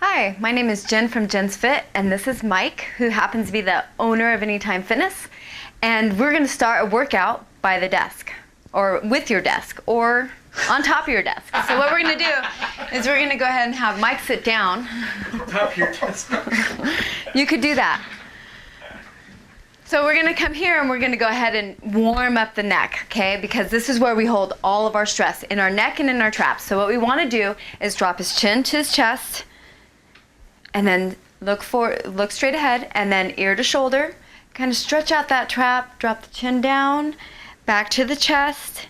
Hi, my name is Jen from Jen's Fit, and this is Mike, who happens to be the owner of Anytime Fitness. And we're going to start a workout by the desk, or with your desk, or on top of your desk. So what we're going to do is we're going to go ahead and have Mike sit down. On top of your desk. You could do that. So we're going to come here and we're going to go ahead and warm up the neck, okay? Because this is where we hold all of our stress, in our neck and in our traps. So what we want to do is drop his chin to his chest, and then look straight ahead, and then ear to shoulder. Kind of stretch out that trap, drop the chin down, back to the chest,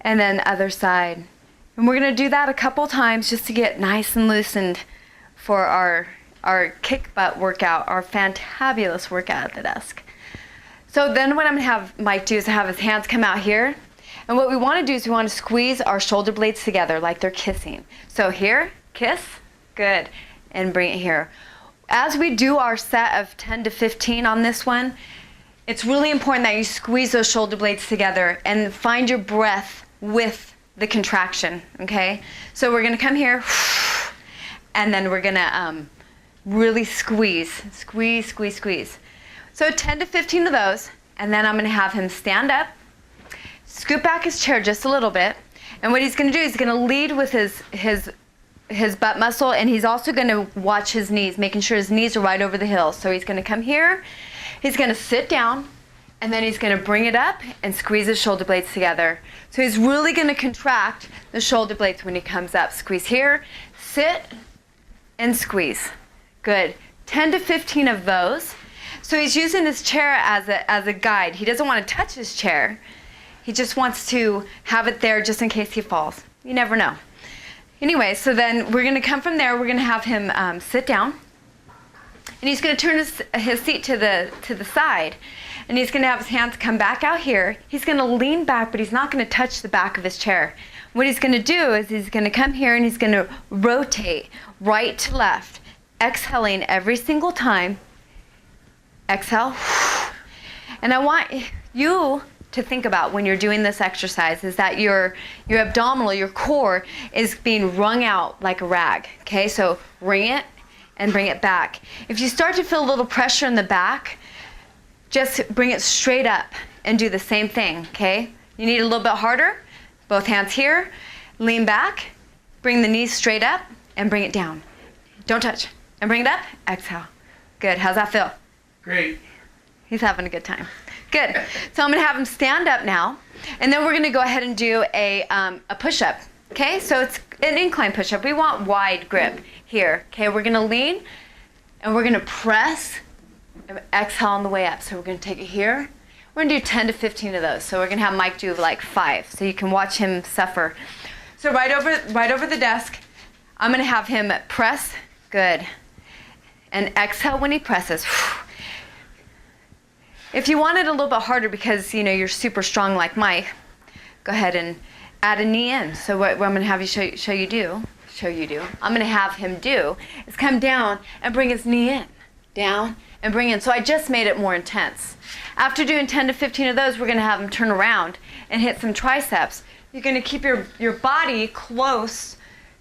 and then other side. And we're going to do that a couple times just to get nice and loosened for our kick butt workout, our fantabulous workout at the desk. So then what I'm going to have Mike do is have his hands come out here. And what we want to do is we want to squeeze our shoulder blades together like they're kissing. So here, kiss, good. And bring it here. As we do our set of 10 to 15 on this one, it's really important that you squeeze those shoulder blades together and find your breath with the contraction, okay? So we're gonna come here, and then we're gonna really squeeze. So 10 to 15 of those, and then I'm gonna have him stand up, scoot back his chair just a little bit, and what he's gonna do is he's gonna lead with his butt muscle, and he's also going to watch his knees, making sure his knees are right over the heels. So he's going to come here, he's going to sit down, and then he's going to bring it up and squeeze his shoulder blades together. So he's really going to contract the shoulder blades when he comes up. Squeeze here, sit, and squeeze. Good. 10 to 15 of those. So he's using his chair as a guide. He doesn't want to touch his chair. He just wants to have it there just in case he falls. You never know. Anyway, so then we're going to come from there. We're going to have him sit down, and he's going to turn his seat to the side, and he's going to have his hands come back out here. He's going to lean back, but he's not going to touch the back of his chair. What he's going to do is he's going to come here and he's going to rotate right to left, exhaling every single time. Exhale. And I want you to think about when you're doing this exercise is that your abdominal, your core is being wrung out like a rag, okay? So wring it and bring it back. If you start to feel a little pressure in the back, just bring it straight up and do the same thing, okay? You need a little bit harder. Both hands here, lean back, bring the knees straight up and bring it down. Don't touch. And bring it up, exhale. Good, how's that feel? Great. He's having a good time. Good. So I'm going to have him stand up now, and then we're going to go ahead and do a push-up. Okay? So it's an incline push-up. We want wide grip here. Okay? We're going to lean, and we're going to press, and exhale on the way up. So we're going to take it here. We're going to do 10 to 15 of those. So we're going to have Mike do like 5, so you can watch him suffer. So right over the desk, I'm going to have him press. Good. And exhale when he presses. If you want it a little bit harder because you're super strong like Mike, go ahead and add a knee in. So what I'm going to have you show you do, I'm going to have him do is come down and bring his knee in, down and bring in. So I just made it more intense. After doing 10 to 15 of those, we're going to have him turn around and hit some triceps. You're going to keep your body close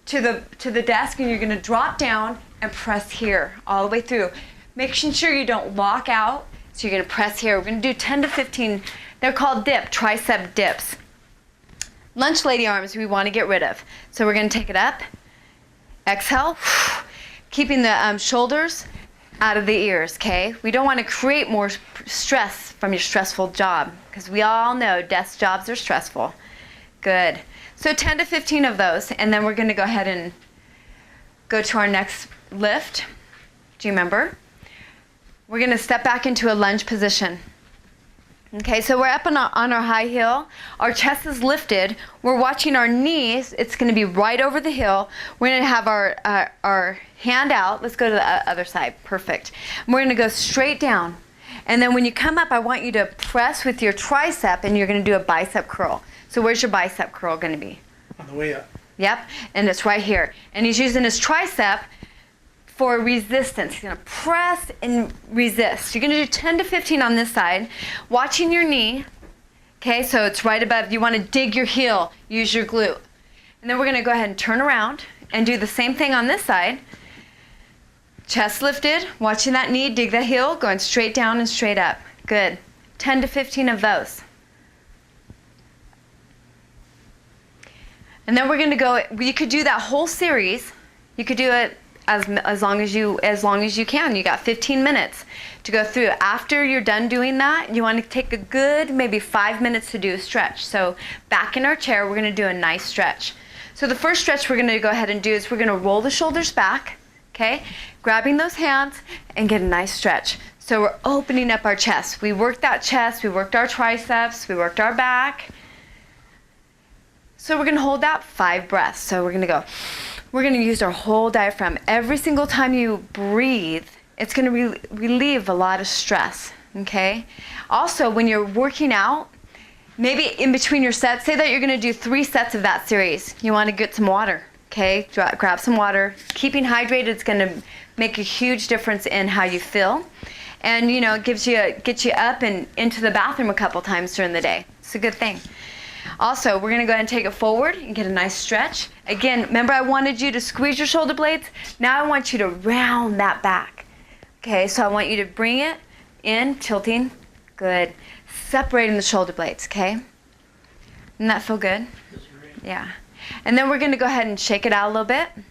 to the desk, and you're going to drop down and press here all the way through, making sure you don't lock out. So you're going to press here. We're going to do 10 to 15. They're called tricep dips. Lunch lady arms we want to get rid of. So we're going to take it up. Exhale. Keeping the shoulders out of the ears, okay? We don't want to create more stress from your stressful job, because we all know desk jobs are stressful. Good. So 10 to 15 of those, and then we're going to go ahead and go to our next lift. Do you remember? We're going to step back into a lunge position. Okay, so we're up on our high heel. Our chest is lifted. We're watching our knees. It's going to be right over the heel. We're going to have our hand out. Let's go to the other side. Perfect. And we're going to go straight down. And then when you come up, I want you to press with your tricep, and you're going to do a bicep curl. So where's your bicep curl going to be? On the way up. Yep, and it's right here. And he's using his tricep for resistance. He's gonna press and resist. You're gonna do 10 to 15 on this side, watching your knee. Okay, so it's right above. You wanna dig your heel, use your glute. And then we're gonna go ahead and turn around and do the same thing on this side. Chest lifted, watching that knee, dig the heel, going straight down and straight up. Good. 10 to 15 of those. And then we're going to go, you could do that whole series. You could do it as long as you can. You got 15 minutes to go through. After you're done doing that, you want to take a good maybe 5 minutes to do a stretch. So back in our chair, we're going to do a nice stretch. So the first stretch we're going to go ahead and do is we're going to roll the shoulders back, okay? Grabbing those hands and get a nice stretch. So we're opening up our chest. We worked that chest, we worked our triceps, we worked our back. So we're gonna hold that 5 breaths. So we're gonna use our whole diaphragm. Every single time you breathe, it's gonna relieve a lot of stress, okay? Also, when you're working out, maybe in between your sets, say that you're gonna do 3 sets of that series. You wanna get some water, okay? Grab some water. Keeping hydrated is gonna make a huge difference in how you feel. And you know, it gets you up and into the bathroom a couple times during the day. It's a good thing. Also, we're gonna go ahead and take it forward and get a nice stretch. Again, remember I wanted you to squeeze your shoulder blades? Now I want you to round that back. Okay, so I want you to bring it in, tilting. Good. Separating the shoulder blades, okay? Doesn't that feel good? Yeah. And then we're gonna go ahead and shake it out a little bit. And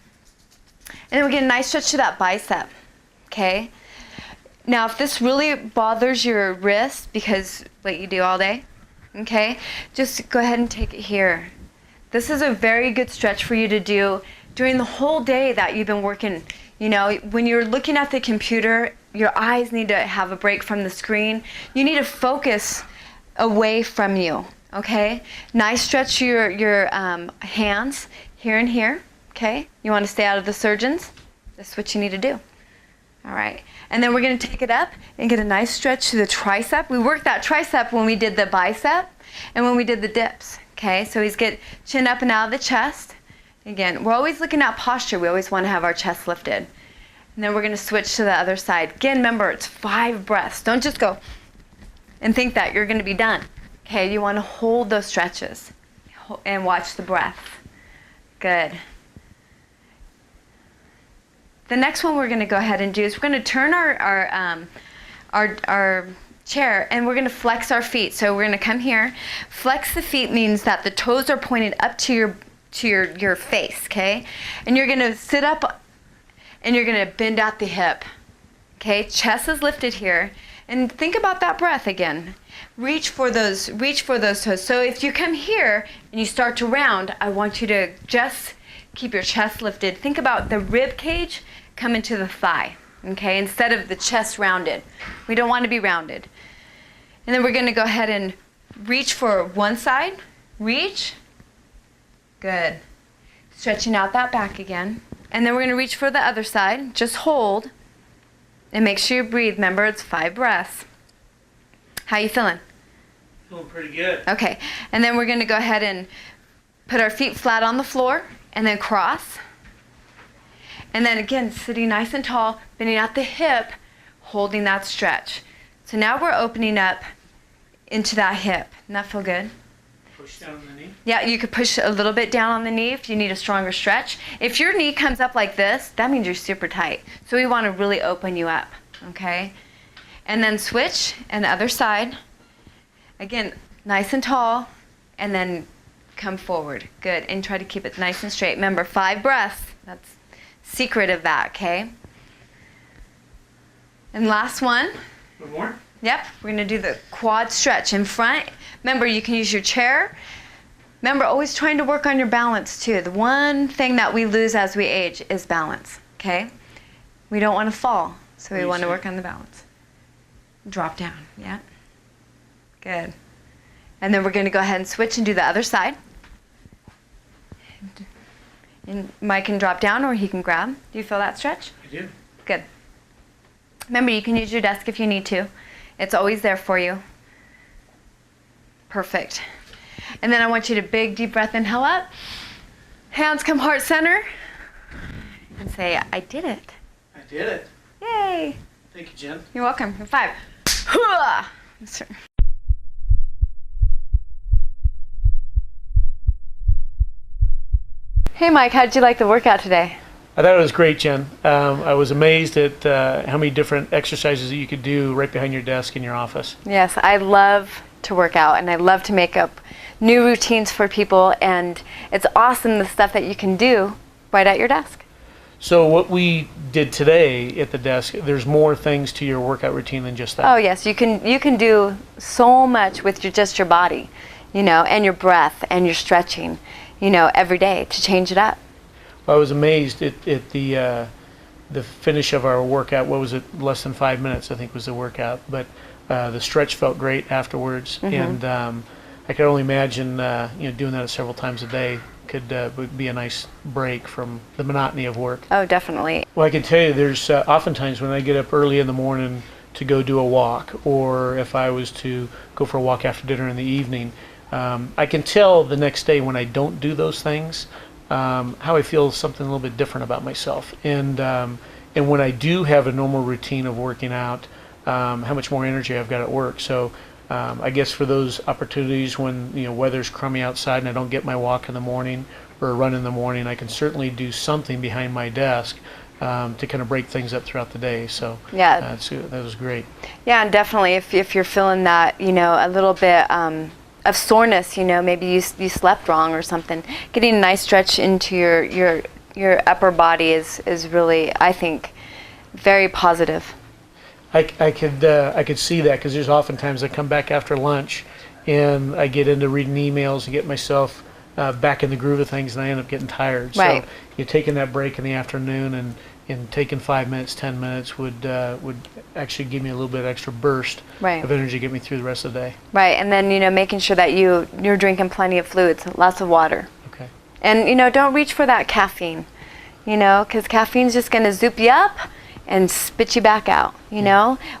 then we get a nice stretch to that bicep, okay? Now, if this really bothers your wrist because what you do all day, okay, just go ahead and take it here. This is a very good stretch for you to do during the whole day that you've been working. You know, when you're looking at the computer, your eyes need to have a break from the screen. You need to focus away from you, okay? Nice stretch your hands here and here, okay? You want to stay out of the surgeons? That's what you need to do. All right, and then we're gonna take it up and get a nice stretch to the tricep. We worked that tricep when we did the bicep and when we did the dips, okay? So he's get chin up and out of the chest. Again, we're always looking at posture. We always wanna have our chest lifted. And then we're gonna switch to the other side. Again, remember, it's 5 breaths. Don't just go and think that you're gonna be done, okay? You wanna hold those stretches and watch the breath. Good. The next one we're going to go ahead and do is we're going to turn our chair and we're going to flex our feet. So we're going to come here. Flex the feet means that the toes are pointed up to your face, okay? And you're going to sit up and you're going to bend out the hip. Okay? Chest is lifted here. And think about that breath again. Reach for those toes. So if you come here and you start to round, I want you to just keep your chest lifted. Think about the rib cage coming to the thigh, okay, instead of the chest rounded. We don't want to be rounded. And then we're going to go ahead and reach for one side. Reach. Good. Stretching out that back again. And then we're going to reach for the other side. Just hold. And make sure you breathe. Remember, it's 5 breaths. How you feeling? Feeling pretty good. Okay. And then we're going to go ahead and put our feet flat on the floor. And then cross. And then again, sitting nice and tall, bending out the hip, holding that stretch. So now we're opening up into that hip. Doesn't that feel good? Push down on the knee. Yeah, you could push a little bit down on the knee if you need a stronger stretch. If your knee comes up like this, that means you're super tight. So we want to really open you up, okay? And then switch, and the other side. Again, nice and tall, and then come forward. Good, and try to keep it nice and straight. Remember, 5 breaths. That's secret of that, okay? And last one. One more? Yep, we're gonna do the quad stretch in front. Remember, you can use your chair. Remember, always trying to work on your balance too. The one thing that we lose as we age is balance, okay? We don't want to fall, so we want to work on the balance. Drop down, yeah. Good. And then we're gonna go ahead and switch and do the other side. And Mike can drop down or he can grab. Do you feel that stretch? I do. Good. Remember, you can use your desk if you need to. It's always there for you. Perfect. And then I want you to big, deep breath, inhale up. Hands come heart center. And say, I did it. I Did it. Yay! Thank you, Jen. You're welcome. 5. Hooah! Hey Mike, how did you like the workout today? I thought it was great, Jen. I was amazed at how many different exercises that you could do right behind your desk in your office. Yes, I love to work out and I love to make up new routines for people, and it's awesome the stuff that you can do right at your desk. So what we did today at the desk, there's more things to your workout routine than just that. Oh yes, you can do so much with just your body, and your breath and your stretching, every day to change it up. I was amazed at the finish of our workout. What was it? Less than 5 minutes, I think, was the workout. But the stretch felt great afterwards, and I could only imagine doing that several times a day would be a nice break from the monotony of work. Oh, definitely. Well, I can tell you, there's oftentimes when I get up early in the morning to go do a walk, or if I was to go for a walk after dinner in the evening, I can tell the next day when I don't do those things. How I feel something a little bit different about myself, and when I do have a normal routine of working out, how much more energy I've got at work. So I guess for those opportunities when weather's crummy outside and I don't get my walk in the morning or a run in the morning, I can certainly do something behind my desk to kind of break things up throughout the day. So yeah, that was great. Yeah, and definitely if you're feeling that a little bit of soreness, maybe you slept wrong or something, getting a nice stretch into your upper body is really, I think, very positive. I could see that, because there's oftentimes I come back after lunch and I get into reading emails and get myself back in the groove of things, and I end up getting tired. Right. So you're taking that break in the afternoon and taking 5 minutes, 10 minutes would actually give me a little bit extra burst Right. of energy to get me through the rest of the day. Right, and then making sure that you're drinking plenty of fluids, lots of water. Okay. And don't reach for that caffeine, because caffeine's just going to zoop you up and spit you back out.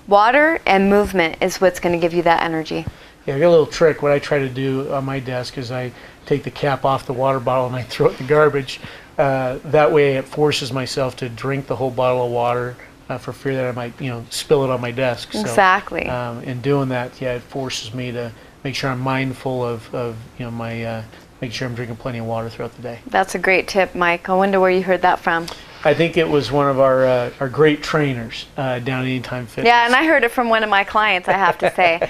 Water and movement is what's going to give you that energy. Yeah, I got a little trick. What I try to do on my desk is I take the cap off the water bottle and I throw it in the garbage. That way it forces myself to drink the whole bottle of water for fear that I might, spill it on my desk. Exactly. So, in doing that, it forces me to make sure I'm mindful of my making sure I'm drinking plenty of water throughout the day. That's a great tip, Mike. I wonder where you heard that from. I think it was one of our great trainers down at Anytime Fitness. Yeah, and I heard it from one of my clients, I have to say.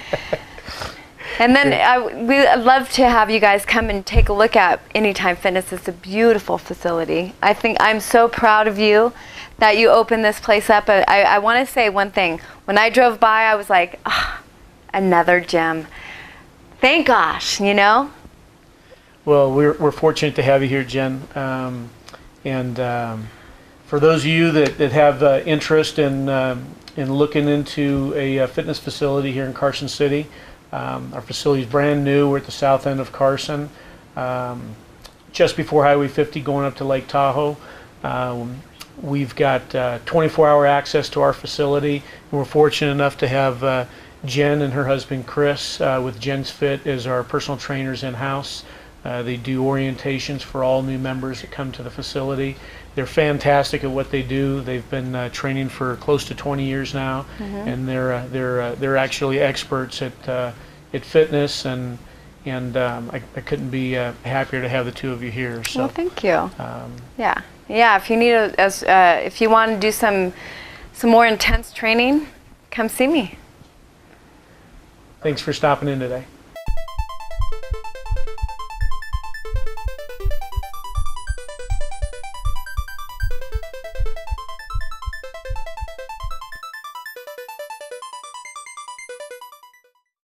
And then we love to have you guys come and take a look at Anytime Fitness. It's a beautiful facility. I think I'm so proud of you that you opened this place up. I want to say one thing. When I drove by, I was like, another gym. Thank gosh, Well, we're fortunate to have you here, Jen. For those of you that have interest in looking into a fitness facility here in Carson City, our facility is brand new. We're at the south end of Carson, just before Highway 50 going up to Lake Tahoe. We've got 24-hour access to our facility, and we're fortunate enough to have Jen and her husband Chris with Jen's Fit as our personal trainers in-house. They do orientations for all new members that come to the facility. They're fantastic at what they do. They've been training for close to 20 years now, and they're actually experts at fitness, and I couldn't be happier to have the two of you here. So, well, thank you. Yeah. If you need if you want to do some more intense training, come see me. Thanks for stopping in today.